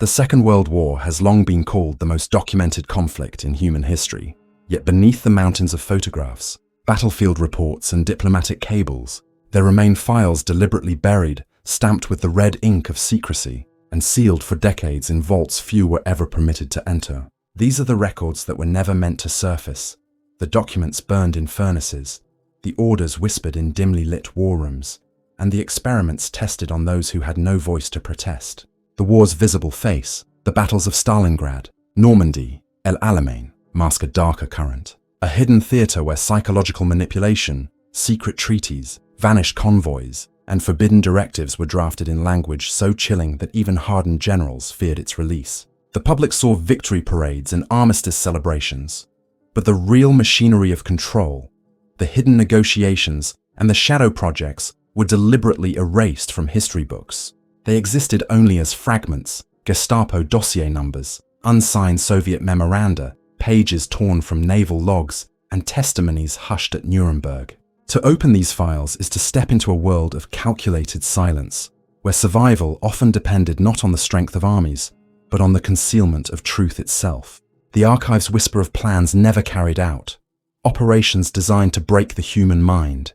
The Second World War has long been called the most documented conflict in human history. Yet beneath the mountains of photographs, battlefield reports, and diplomatic cables, there remain files deliberately buried, stamped with the red ink of secrecy, and sealed for decades in vaults few were ever permitted to enter. These are the records that were never meant to surface, the documents burned in furnaces, the orders whispered in dimly lit war rooms, and the experiments tested on those who had no voice to protest. The war's visible face, the battles of Stalingrad, Normandy, El Alamein, mask a darker current. A hidden theater where psychological manipulation, secret treaties, vanished convoys, and forbidden directives were drafted in language so chilling that even hardened generals feared its release. The public saw victory parades and armistice celebrations, but the real machinery of control, the hidden negotiations, and the shadow projects were deliberately erased from history books. They existed only as fragments, Gestapo dossier numbers, unsigned Soviet memoranda, pages torn from naval logs, and testimonies hushed at Nuremberg. To open these files is to step into a world of calculated silence, where survival often depended not on the strength of armies, but on the concealment of truth itself. The archives whisper of plans never carried out, operations designed to break the human mind,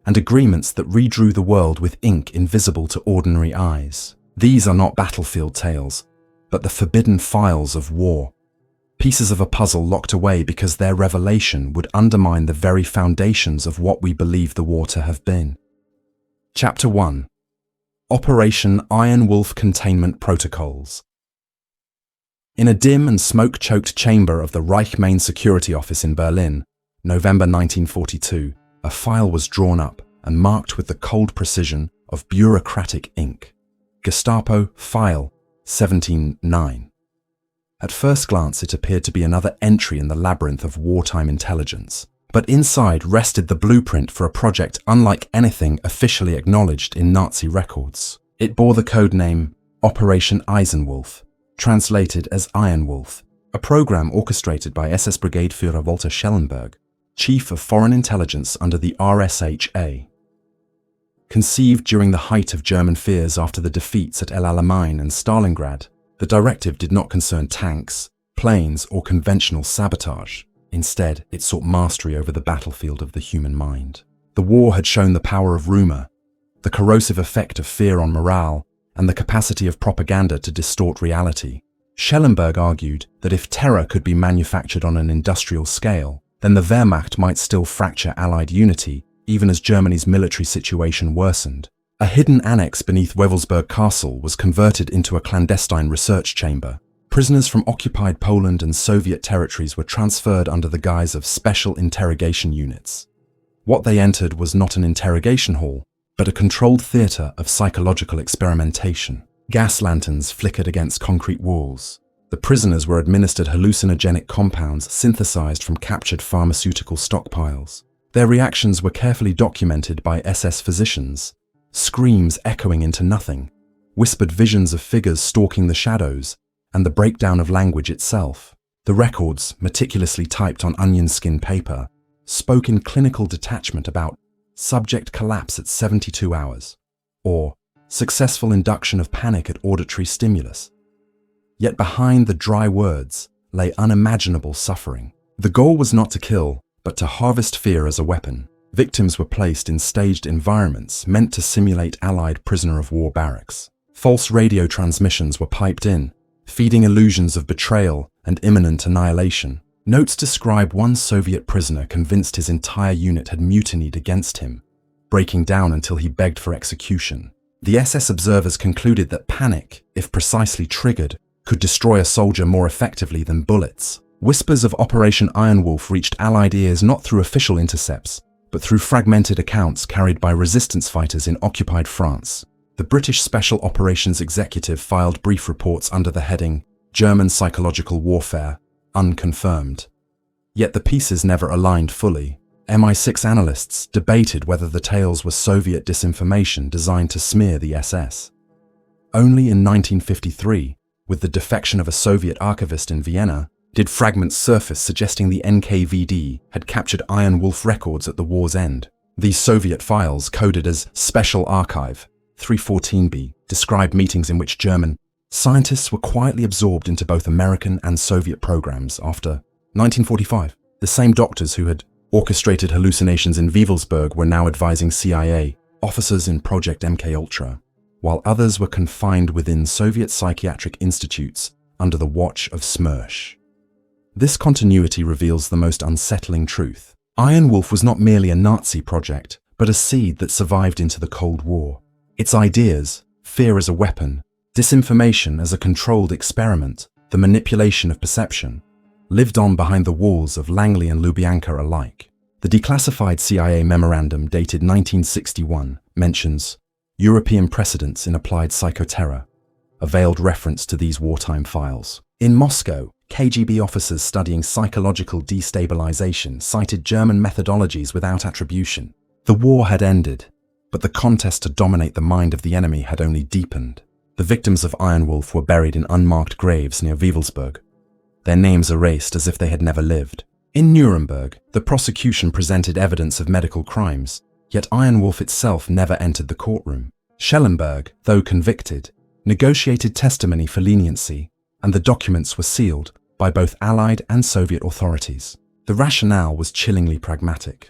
and agreements that redrew the world with ink invisible to ordinary eyes. These are not battlefield tales, but the forbidden files of war. Pieces of a puzzle locked away because their revelation would undermine the very foundations of what we believe the war to have been. Chapter 1. Operation Iron Wolf Containment Protocols. In a dim and smoke-choked chamber of the Reich Main Security Office in Berlin, November 1942, a file was drawn up and marked with the cold precision of bureaucratic ink. Gestapo File 17-9. At first glance, it appeared to be another entry in the labyrinth of wartime intelligence. But inside rested the blueprint for a project unlike anything officially acknowledged in Nazi records. It bore the code name Operation Eisenwolf, translated as Iron Wolf, a program orchestrated by SS Brigade Führer Walter Schellenberg, Chief of Foreign Intelligence under the RSHA. Conceived during the height of German fears after the defeats at El Alamein and Stalingrad, the directive did not concern tanks, planes, or conventional sabotage. Instead, it sought mastery over the battlefield of the human mind. The war had shown the power of rumor, the corrosive effect of fear on morale, and the capacity of propaganda to distort reality. Schellenberg argued that if terror could be manufactured on an industrial scale, then the Wehrmacht might still fracture Allied unity, even as Germany's military situation worsened. A hidden annex beneath Wewelsburg Castle was converted into a clandestine research chamber. Prisoners from occupied Poland and Soviet territories were transferred under the guise of special interrogation units. What they entered was not an interrogation hall, but a controlled theater of psychological experimentation. Gas lanterns flickered against concrete walls. The prisoners were administered hallucinogenic compounds synthesized from captured pharmaceutical stockpiles. Their reactions were carefully documented by SS physicians. Screams echoing into nothing, whispered visions of figures stalking the shadows, and the breakdown of language itself. The records, meticulously typed on onion skin paper, spoke in clinical detachment about subject collapse at 72 hours, or successful induction of panic at auditory stimulus. Yet behind the dry words lay unimaginable suffering. The goal was not to kill, but to harvest fear as a weapon. Victims were placed in staged environments meant to simulate Allied prisoner-of-war barracks. False radio transmissions were piped in, feeding illusions of betrayal and imminent annihilation. Notes describe one Soviet prisoner convinced his entire unit had mutinied against him, breaking down until he begged for execution. The SS observers concluded that panic, if precisely triggered, could destroy a soldier more effectively than bullets. Whispers of Operation Iron Wolf reached Allied ears not through official intercepts, but through fragmented accounts carried by resistance fighters in occupied France. The British Special Operations Executive filed brief reports under the heading German Psychological Warfare, Unconfirmed. Yet the pieces never aligned fully. MI6 analysts debated whether the tales were Soviet disinformation designed to smear the SS. Only in 1953, with the defection of a Soviet archivist in Vienna, did fragments surface suggesting the NKVD had captured Iron Wolf records at the war's end. These Soviet files, coded as Special Archive 314B, described meetings in which German Scientists were quietly absorbed into both American and Soviet programs after 1945. The same doctors who had orchestrated hallucinations in Wewelsburg were now advising CIA officers in Project MKUltra, while others were confined within Soviet psychiatric institutes under the watch of Smersh. This continuity reveals the most unsettling truth. Iron Wolf was not merely a Nazi project, but a seed that survived into the Cold War. Its ideas, fear as a weapon, disinformation as a controlled experiment, the manipulation of perception, lived on behind the walls of Langley and Lubyanka alike. The declassified CIA memorandum dated 1961 mentions European precedents in applied psychoterror, a veiled reference to these wartime files. In Moscow, KGB officers studying psychological destabilization cited German methodologies without attribution. The war had ended, but the contest to dominate the mind of the enemy had only deepened. The victims of Iron Wolf were buried in unmarked graves near Wewelsburg, their names erased as if they had never lived. In Nuremberg, the prosecution presented evidence of medical crimes, yet Iron Wolf itself never entered the courtroom. Schellenberg, though convicted, negotiated testimony for leniency, and the documents were sealed by both Allied and Soviet authorities. The rationale was chillingly pragmatic.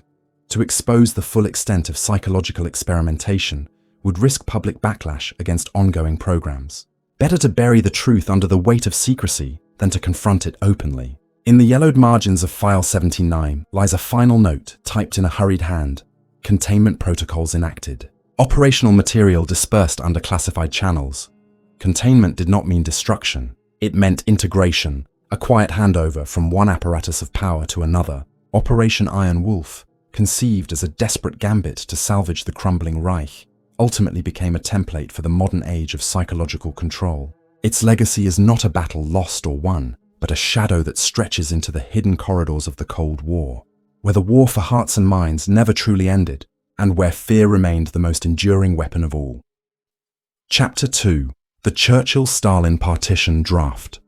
To expose the full extent of psychological experimentation would risk public backlash against ongoing programs. Better to bury the truth under the weight of secrecy than to confront it openly. In the yellowed margins of File 79 lies a final note typed in a hurried hand: Containment protocols enacted. Operational material dispersed under classified channels. Containment did not mean destruction. It meant integration, a quiet handover from one apparatus of power to another. Operation Iron Wolf, conceived as a desperate gambit to salvage the crumbling Reich, ultimately became a template for the modern age of psychological control. Its legacy is not a battle lost or won, but a shadow that stretches into the hidden corridors of the Cold War, where the war for hearts and minds never truly ended, and where fear remained the most enduring weapon of all. Chapter 2: The Churchill-Stalin Partition Draft.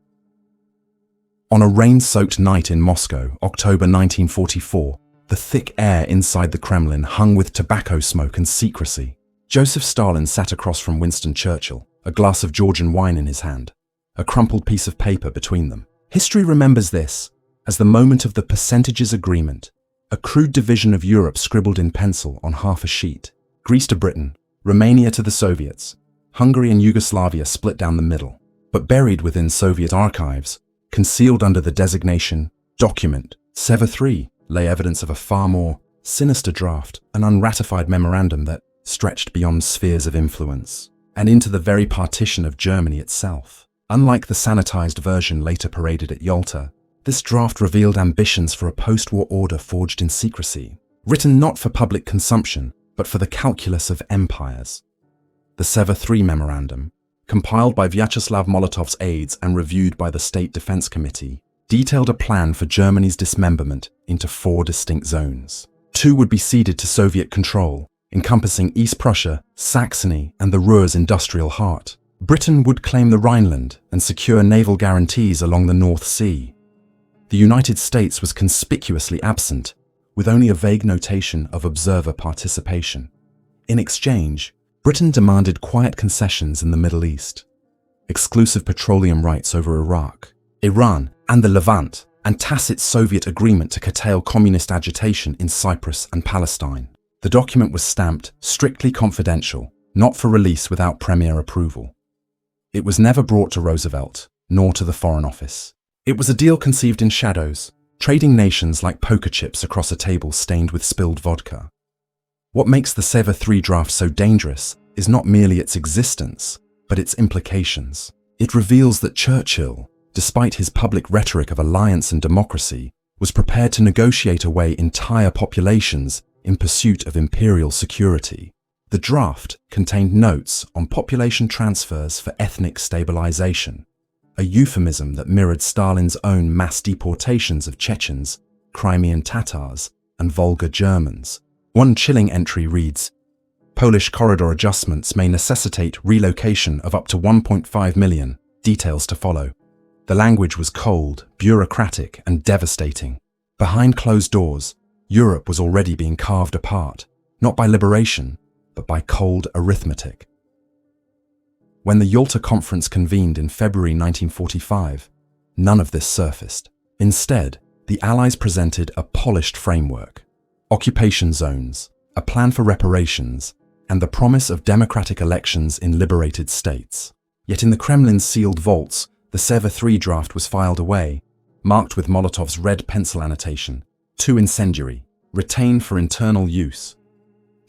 On a rain-soaked night in Moscow, October 1944, the thick air inside the Kremlin hung with tobacco smoke and secrecy. Joseph Stalin sat across from Winston Churchill, a glass of Georgian wine in his hand, a crumpled piece of paper between them. History remembers this as the moment of the percentages agreement, a crude division of Europe scribbled in pencil on half a sheet. Greece to Britain, Romania to the Soviets, Hungary and Yugoslavia split down the middle, but buried within Soviet archives, concealed under the designation Document Sever 3, lay evidence of a far more sinister draft, an unratified memorandum that stretched beyond spheres of influence and into the very partition of Germany itself. Unlike the sanitized version later paraded at Yalta, this draft revealed ambitions for a post-war order forged in secrecy, written not for public consumption, but for the calculus of empires. The Sever 3 memorandum, compiled by Vyacheslav Molotov's aides and reviewed by the State Defense Committee, detailed a plan for Germany's dismemberment into 4 distinct zones. 2 would be ceded to Soviet control, encompassing East Prussia, Saxony, and the Ruhr's industrial heart. Britain would claim the Rhineland and secure naval guarantees along the North Sea. The United States was conspicuously absent, with only a vague notation of observer participation. In exchange, Britain demanded quiet concessions in the Middle East, exclusive petroleum rights over Iraq, Iran, and the Levant, and tacit Soviet agreement to curtail communist agitation in Cyprus and Palestine. The document was stamped strictly confidential, not for release without Premier approval. It was never brought to Roosevelt, nor to the Foreign Office. It was a deal conceived in shadows, trading nations like poker chips across a table stained with spilled vodka. What makes the Sever 3 draft so dangerous is not merely its existence, but its implications. It reveals that Churchill, despite his public rhetoric of alliance and democracy, was prepared to negotiate away entire populations in pursuit of imperial security. The draft contained notes on population transfers for ethnic stabilization, a euphemism that mirrored Stalin's own mass deportations of Chechens, Crimean Tatars, and Volga Germans. One chilling entry reads, "Polish corridor adjustments may necessitate relocation of up to 1.5 million, details to follow." The language was cold, bureaucratic, and devastating. Behind closed doors, Europe was already being carved apart, not by liberation, but by cold arithmetic. When the Yalta Conference convened in February 1945, none of this surfaced. Instead, the Allies presented a polished framework: occupation zones, a plan for reparations, and the promise of democratic elections in liberated states. Yet in the Kremlin's sealed vaults, the Covert III draft was filed away, marked with Molotov's red pencil annotation, too incendiary, retained for internal use.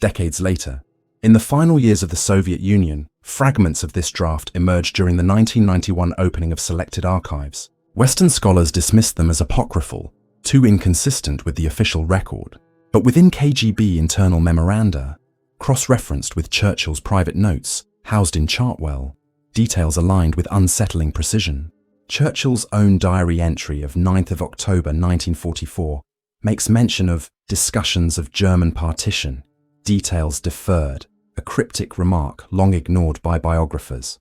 Decades later, in the final years of the Soviet Union, fragments of this draft emerged during the 1991 opening of selected archives. Western scholars dismissed them as apocryphal, too inconsistent with the official record. But within KGB internal memoranda, cross-referenced with Churchill's private notes housed in Chartwell, details aligned with unsettling precision. Churchill's own diary entry of 9th of October 1944 makes mention of discussions of German partition, details deferred, a cryptic remark long ignored by biographers.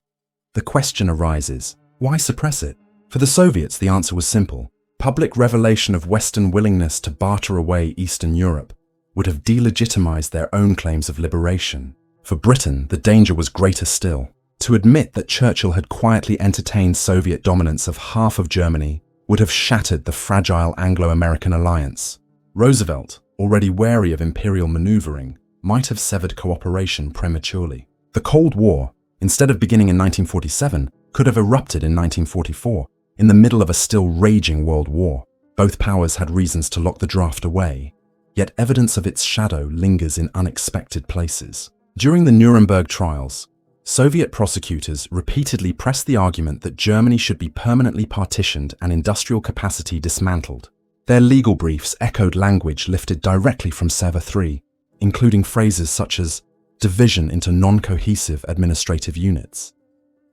The question arises, why suppress it? For the Soviets, the answer was simple. Public revelation of Western willingness to barter away Eastern Europe would have delegitimized their own claims of liberation. For Britain, the danger was greater still. To admit that Churchill had quietly entertained Soviet dominance of half of Germany would have shattered the fragile Anglo-American alliance. Roosevelt, already wary of imperial maneuvering, might have severed cooperation prematurely. The Cold War, instead of beginning in 1947, could have erupted in 1944, in the middle of a still raging world war. Both powers had reasons to lock the draft away, yet evidence of its shadow lingers in unexpected places. During the Nuremberg trials, Soviet prosecutors repeatedly pressed the argument that Germany should be permanently partitioned and industrial capacity dismantled. Their legal briefs echoed language lifted directly from Covert III, including phrases such as division into non-cohesive administrative units.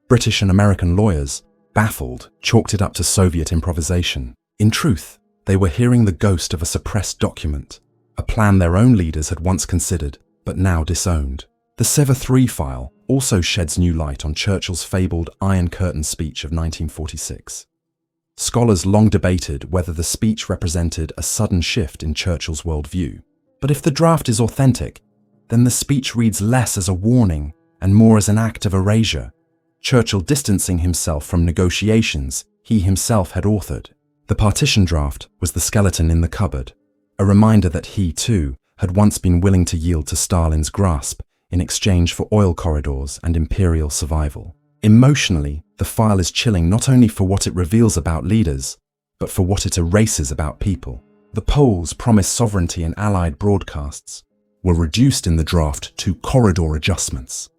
British and American lawyers, baffled, chalked it up to Soviet improvisation. In truth, they were hearing the ghost of a suppressed document, a plan their own leaders had once considered, but now disowned. The Covert III file also sheds new light on Churchill's fabled Iron Curtain speech of 1946. Scholars long debated whether the speech represented a sudden shift in Churchill's worldview. But if the draft is authentic, then the speech reads less as a warning and more as an act of erasure, Churchill distancing himself from negotiations he himself had authored. The partition draft was the skeleton in the cupboard, a reminder that he, too, had once been willing to yield to Stalin's grasp in exchange for oil corridors and imperial survival. Emotionally, the file is chilling not only for what it reveals about leaders, but for what it erases about people. The Poles' promised sovereignty and Allied broadcasts were reduced in the draft to corridor adjustments.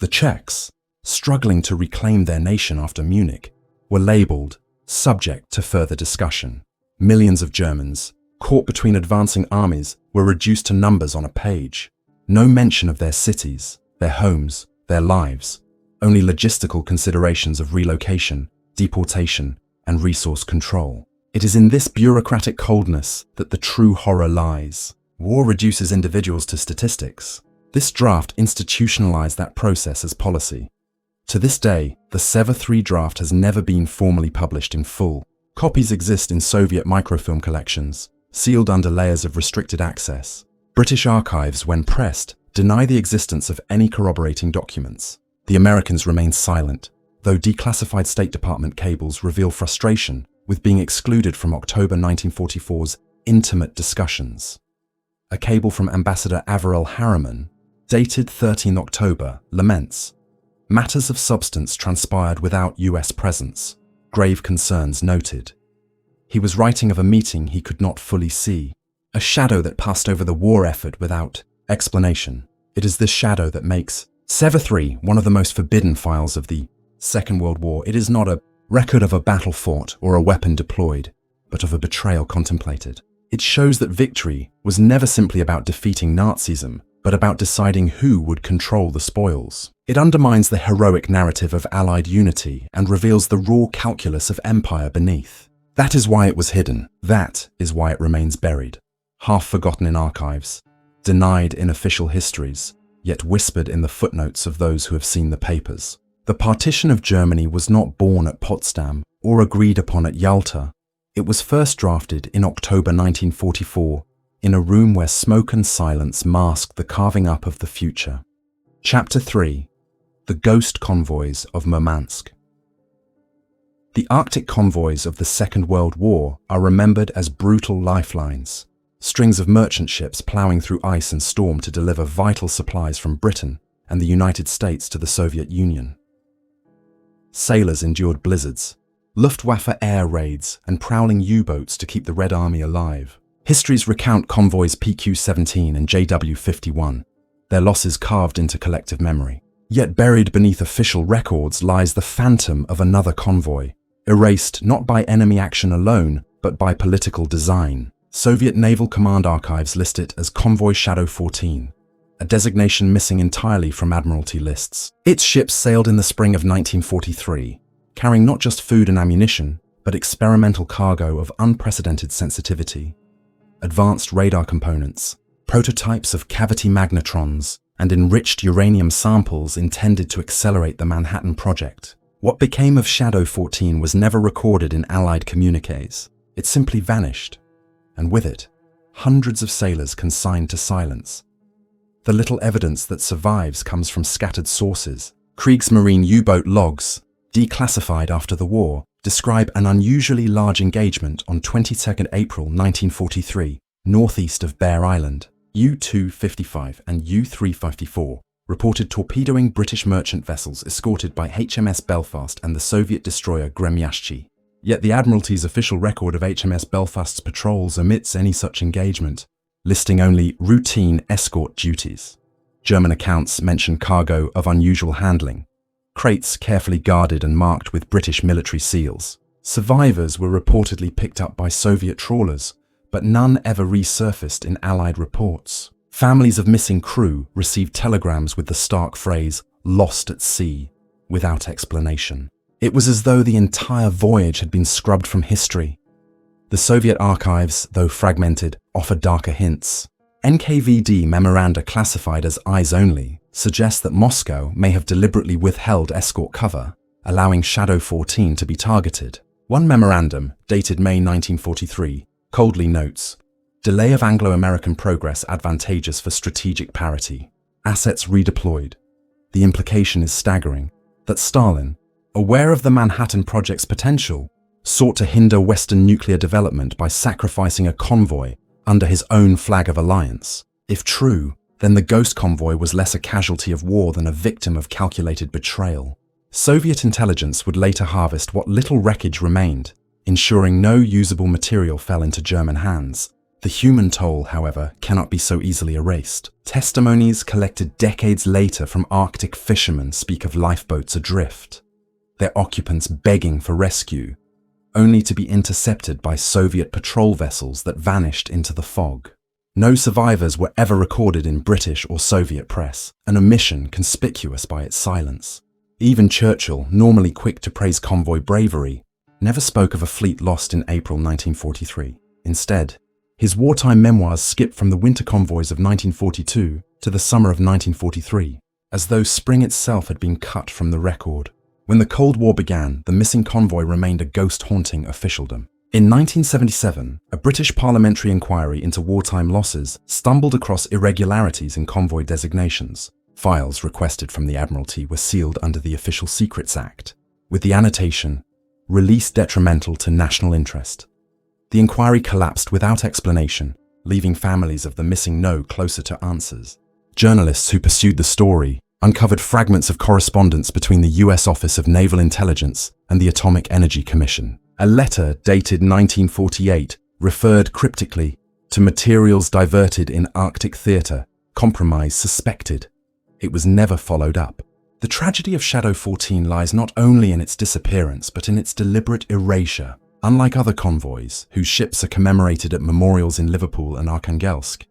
The Czechs, struggling to reclaim their nation after Munich, were labelled subject to further discussion. Millions of Germans, caught between advancing armies, were reduced to numbers on a page. No mention of their cities, their homes, their lives, only logistical considerations of relocation, deportation, and resource control. It is in this bureaucratic coldness that the true horror lies. War reduces individuals to statistics. This draft institutionalized that process as policy. To this day, the Covert III draft has never been formally published in full. Copies exist in Soviet microfilm collections, sealed under layers of restricted access. British archives, when pressed, deny the existence of any corroborating documents. The Americans remain silent, though declassified State Department cables reveal frustration with being excluded from October 1944's intimate discussions. A cable from Ambassador Averell Harriman, dated 13 October, laments, matters of substance transpired without US presence, grave concerns noted. He was writing of a meeting he could not fully see, a shadow that passed over the war effort without explanation. It is this shadow that makes Covert III one of the most forbidden files of the Second World War. It is not a record of a battle fought or a weapon deployed, but of a betrayal contemplated. It shows that victory was never simply about defeating Nazism, but about deciding who would control the spoils. It undermines the heroic narrative of Allied unity and reveals the raw calculus of empire beneath. That is why it was hidden. That is why it remains buried. Half forgotten in archives, denied in official histories, yet whispered in the footnotes of those who have seen the papers. The partition of Germany was not born at Potsdam or agreed upon at Yalta. It was first drafted in October 1944 in a room where smoke and silence masked the carving up of the future. Chapter 3. the ghost convoys of Murmansk. The Arctic convoys of the Second World War are remembered as brutal lifelines, strings of merchant ships ploughing through ice and storm to deliver vital supplies from Britain and the United States to the Soviet Union. Sailors endured blizzards, Luftwaffe air raids, and prowling U-boats to keep the Red Army alive. Histories recount convoys PQ-17 and JW-51, their losses carved into collective memory. Yet buried beneath official records lies the phantom of another convoy, erased not by enemy action alone, but by political design. Soviet Naval Command archives list it as Convoy Shadow 14, a designation missing entirely from Admiralty lists. Its ships sailed in the spring of 1943, carrying not just food and ammunition, but experimental cargo of unprecedented sensitivity. Advanced radar components, prototypes of cavity magnetrons, and enriched uranium samples intended to accelerate the Manhattan Project. What became of Shadow 14 was never recorded in Allied communiques. It simply vanished, and with it, hundreds of sailors consigned to silence. The little evidence that survives comes from scattered sources. Kriegsmarine U-boat logs, declassified after the war, describe an unusually large engagement on 22 April 1943, northeast of Bear Island. U-255 and U-354 reported torpedoing British merchant vessels escorted by HMS Belfast and the Soviet destroyer Gremyashchi. Yet the Admiralty's official record of HMS Belfast's patrols omits any such engagement, listing only routine escort duties. German accounts mention cargo of unusual handling, crates carefully guarded and marked with British military seals. Survivors were reportedly picked up by Soviet trawlers, but none ever resurfaced in Allied reports. Families of missing crew received telegrams with the stark phrase, "lost at sea," without explanation. It was as though the entire voyage had been scrubbed from history. The Soviet archives, though fragmented, offer darker hints. NKVD memoranda classified as eyes only suggest that Moscow may have deliberately withheld escort cover, allowing Shadow 14 to be targeted. One memorandum, dated May 1943, coldly notes, "Delay of Anglo-American progress advantageous for strategic parity. Assets redeployed." The implication is staggering, that Stalin, aware of the Manhattan Project's potential, sought to hinder Western nuclear development by sacrificing a convoy under his own flag of alliance. If true, then the ghost convoy was less a casualty of war than a victim of calculated betrayal. Soviet intelligence would later harvest what little wreckage remained, ensuring no usable material fell into German hands. The human toll, however, cannot be so easily erased. Testimonies collected decades later from Arctic fishermen speak of lifeboats adrift, their occupants begging for rescue, only to be intercepted by Soviet patrol vessels that vanished into the fog. No survivors were ever recorded in British or Soviet press, an omission conspicuous by its silence. Even Churchill, normally quick to praise convoy bravery, never spoke of a fleet lost in April 1943. Instead, his wartime memoirs skip from the winter convoys of 1942 to the summer of 1943, as though spring itself had been cut from the record. When the Cold War began, the missing convoy remained a ghost-haunting officialdom. In 1977, a British parliamentary inquiry into wartime losses stumbled across irregularities in convoy designations. Files requested from the Admiralty were sealed under the Official Secrets Act, with the annotation, "Release detrimental to national interest." The inquiry collapsed without explanation, leaving families of the missing no closer to answers. Journalists who pursued the story uncovered fragments of correspondence between the US Office of Naval Intelligence and the Atomic Energy Commission. A letter dated 1948 referred cryptically to materials diverted in Arctic theater, compromise suspected. It was never followed up. The tragedy of Shadow 14 lies not only in its disappearance, but in its deliberate erasure. Unlike other convoys, whose ships are commemorated at memorials in Liverpool and Arkhangelsk,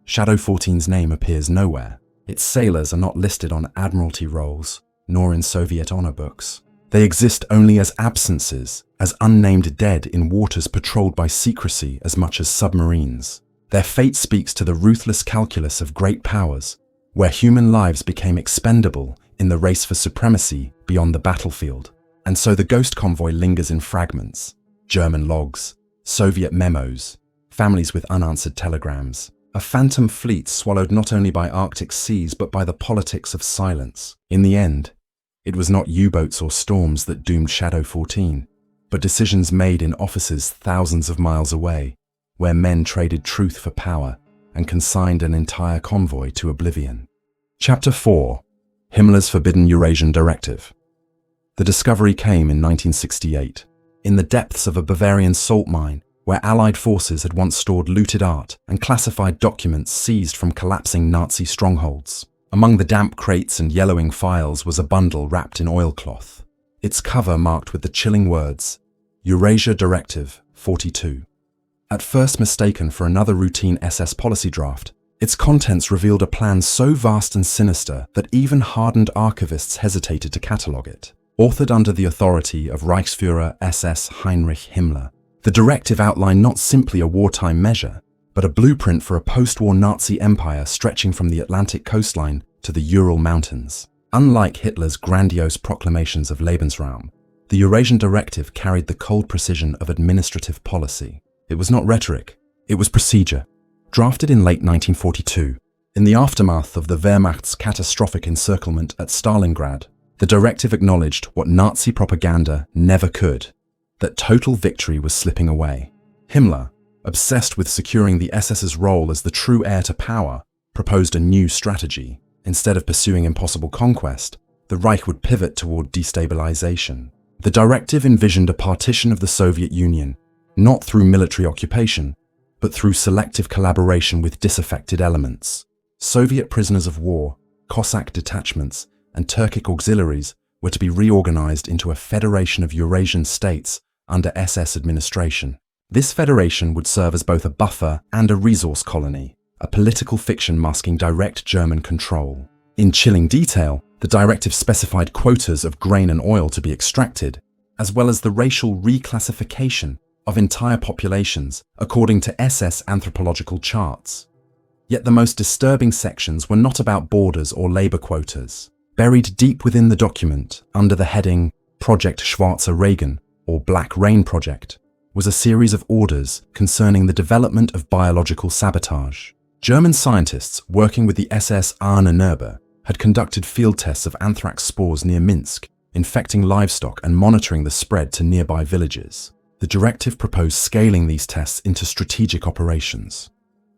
Shadow 14's name appears nowhere. Its sailors are not listed on Admiralty rolls, nor in Soviet honor books. They exist only as absences, as unnamed dead in waters patrolled by secrecy as much as submarines. Their fate speaks to the ruthless calculus of great powers, where human lives became expendable in the race for supremacy beyond the battlefield. And so the ghost convoy lingers in fragments, German logs, Soviet memos, families with unanswered telegrams. A phantom fleet swallowed not only by Arctic seas but by the politics of silence. In the end, It was not U-boats or storms that doomed Shadow 14, but decisions made in offices thousands of miles away, where men traded truth for power and consigned an entire convoy to oblivion. Chapter 4. Himmler's Forbidden Eurasian Directive. The discovery came in 1968, in the depths of a Bavarian salt mine, where Allied forces had once stored looted art and classified documents seized from collapsing Nazi strongholds. Among the damp crates and yellowing files was a bundle wrapped in oilcloth, its cover marked with the chilling words, Eurasia Directive 42. At first mistaken for another routine SS policy draft, its contents revealed a plan so vast and sinister that even hardened archivists hesitated to catalogue it. Authored under the authority of Reichsführer SS Heinrich Himmler, the directive outlined not simply a wartime measure, but a blueprint for a post-war Nazi empire stretching from the Atlantic coastline to the Ural Mountains. Unlike Hitler's grandiose proclamations of Lebensraum, the Eurasian Directive carried the cold precision of administrative policy. It was not rhetoric, it was procedure. Drafted in late 1942, in the aftermath of the Wehrmacht's catastrophic encirclement at Stalingrad, the directive acknowledged what Nazi propaganda never could, that total victory was slipping away. Himmler, obsessed with securing the SS's role as the true heir to power, proposed a new strategy. Instead of pursuing impossible conquest, the Reich would pivot toward destabilization. The directive envisioned a partition of the Soviet Union, not through military occupation, but through selective collaboration with disaffected elements. Soviet prisoners of war, Cossack detachments, and Turkic auxiliaries were to be reorganized into a federation of Eurasian states under SS administration. This federation would serve as both a buffer and a resource colony, a political fiction masking direct German control. In chilling detail, the directive specified quotas of grain and oil to be extracted, as well as the racial reclassification of entire populations according to SS anthropological charts. Yet the most disturbing sections were not about borders or labor quotas. Buried deep within the document, under the heading Project Schwarzer Regen, or Black Rain Project, was a series of orders concerning the development of biological sabotage. German scientists working with the SS Ahnenerbe had conducted field tests of anthrax spores near Minsk, infecting livestock and monitoring the spread to nearby villages. The directive proposed scaling these tests into strategic operations.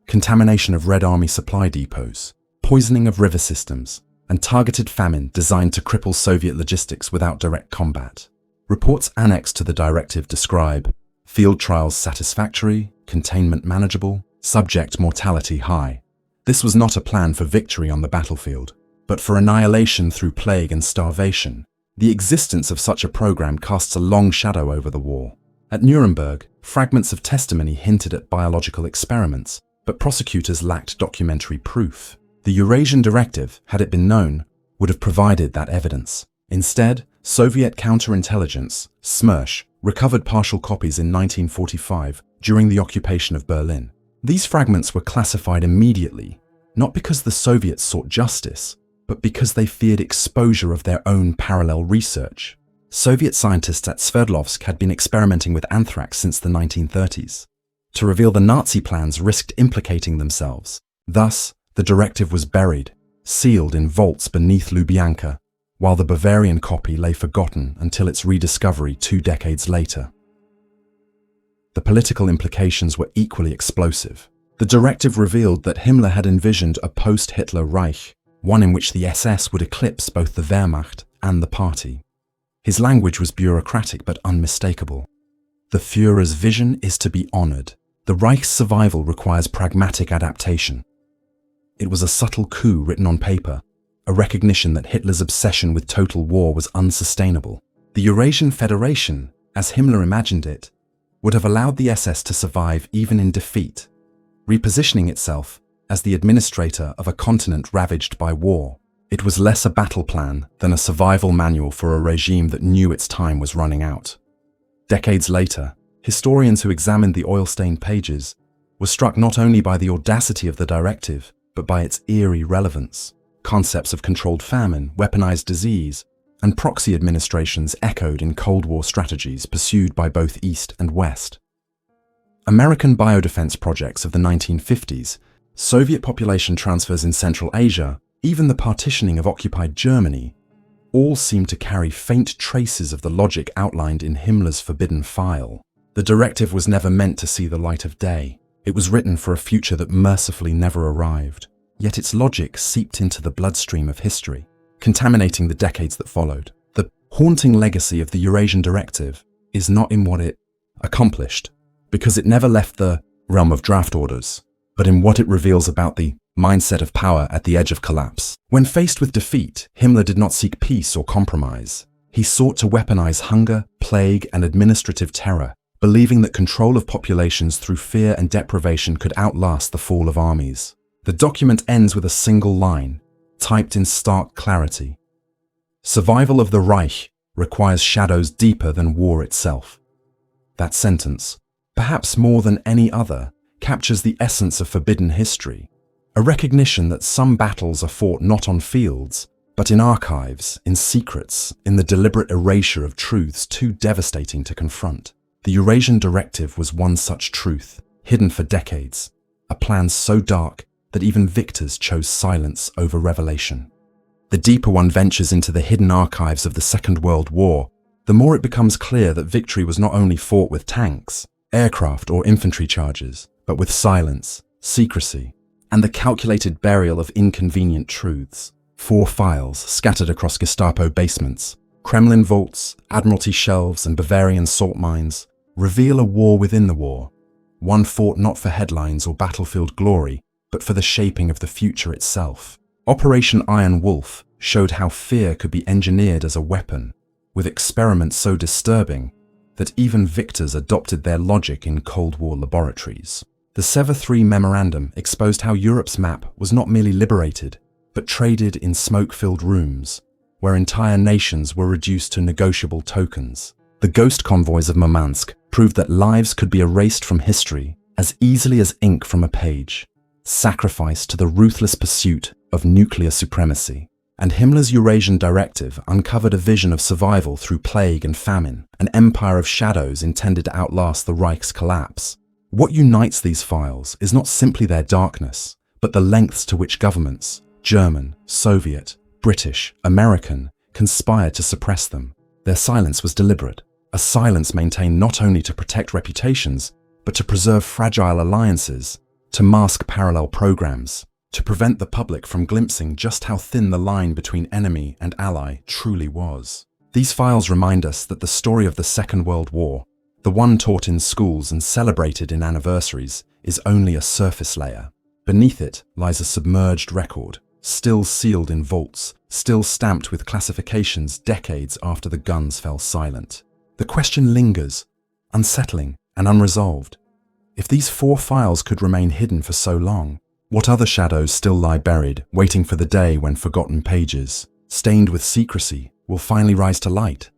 Contamination of Red Army supply depots, poisoning of river systems, and targeted famine designed to cripple Soviet logistics without direct combat. Reports annexed to the directive describe field trials satisfactory, containment manageable, subject mortality high. This was not a plan for victory on the battlefield, but for annihilation through plague and starvation. The existence of such a program casts a long shadow over the war. At Nuremberg, fragments of testimony hinted at biological experiments, but prosecutors lacked documentary proof. The Eurasian Directive, had it been known, would have provided that evidence. Instead, Soviet counterintelligence, SMERSH, recovered partial copies in 1945 during the occupation of Berlin. These fragments were classified immediately, not because the Soviets sought justice, but because they feared exposure of their own parallel research. Soviet scientists at Sverdlovsk had been experimenting with anthrax since the 1930s. To reveal the Nazi plans risked implicating themselves. Thus, the directive was buried, sealed in vaults beneath Lubyanka, while the Bavarian copy lay forgotten until its rediscovery 2 decades later. The political implications were equally explosive. The directive revealed that Himmler had envisioned a post-Hitler Reich, one in which the SS would eclipse both the Wehrmacht and the party. His language was bureaucratic but unmistakable. The Führer's vision is to be honored. The Reich's survival requires pragmatic adaptation. It was a subtle coup written on paper, a recognition that Hitler's obsession with total war was unsustainable. The Eurasian Federation, as Himmler imagined it, would have allowed the SS to survive even in defeat, repositioning itself as the administrator of a continent ravaged by war. It was less a battle plan than a survival manual for a regime that knew its time was running out. Decades later, historians who examined the oil-stained pages were struck not only by the audacity of the directive, but by its eerie relevance. Concepts of controlled famine, weaponized disease, and proxy administrations echoed in Cold War strategies pursued by both East and West. American biodefense projects of the 1950s, Soviet population transfers in Central Asia, even the partitioning of occupied Germany, all seem to carry faint traces of the logic outlined in Himmler's forbidden file. The directive was never meant to see the light of day. It was written for a future that mercifully never arrived. Yet its logic seeped into the bloodstream of history, contaminating the decades that followed. The haunting legacy of the Eurasian Directive is not in what it accomplished, because it never left the realm of draft orders, but in what it reveals about the mindset of power at the edge of collapse. When faced with defeat, Himmler did not seek peace or compromise. He sought to weaponize hunger, plague, and administrative terror, believing that control of populations through fear and deprivation could outlast the fall of armies. The document ends with a single line, typed in stark clarity. Survival of the Reich requires shadows deeper than war itself. That sentence, perhaps more than any other, captures the essence of forbidden history, a recognition that some battles are fought not on fields, but in archives, in secrets, in the deliberate erasure of truths too devastating to confront. The Eurasian Directive was one such truth, hidden for decades, a plan so dark that even victors chose silence over revelation. The deeper one ventures into the hidden archives of the Second World War, the more it becomes clear that victory was not only fought with tanks, aircraft, or infantry charges, but with silence, secrecy, and the calculated burial of inconvenient truths. 4 files scattered across Gestapo basements, Kremlin vaults, Admiralty shelves, and Bavarian salt mines reveal a war within the war, one fought not for headlines or battlefield glory, but for the shaping of the future itself. Operation Iron Wolf showed how fear could be engineered as a weapon, with experiments so disturbing that even victors adopted their logic in Cold War laboratories. The Sever III memorandum exposed how Europe's map was not merely liberated, but traded in smoke-filled rooms, where entire nations were reduced to negotiable tokens. The ghost convoys of Murmansk proved that lives could be erased from history as easily as ink from a page, sacrificed to the ruthless pursuit of nuclear supremacy. And Himmler's Eurasian Directive uncovered a vision of survival through plague and famine, an empire of shadows intended to outlast the Reich's collapse. What unites these files is not simply their darkness, but the lengths to which governments, German, Soviet, British, American, conspired to suppress them. Their silence was deliberate, a silence maintained not only to protect reputations, but to preserve fragile alliances, to mask parallel programs, to prevent the public from glimpsing just how thin the line between enemy and ally truly was. These files remind us that the story of the Second World War, the one taught in schools and celebrated in anniversaries, is only a surface layer. Beneath it lies a submerged record, still sealed in vaults, still stamped with classifications decades after the guns fell silent. The question lingers, unsettling and unresolved. If these 4 files could remain hidden for so long, what other shadows still lie buried, waiting for the day when forgotten pages, stained with secrecy, will finally rise to light?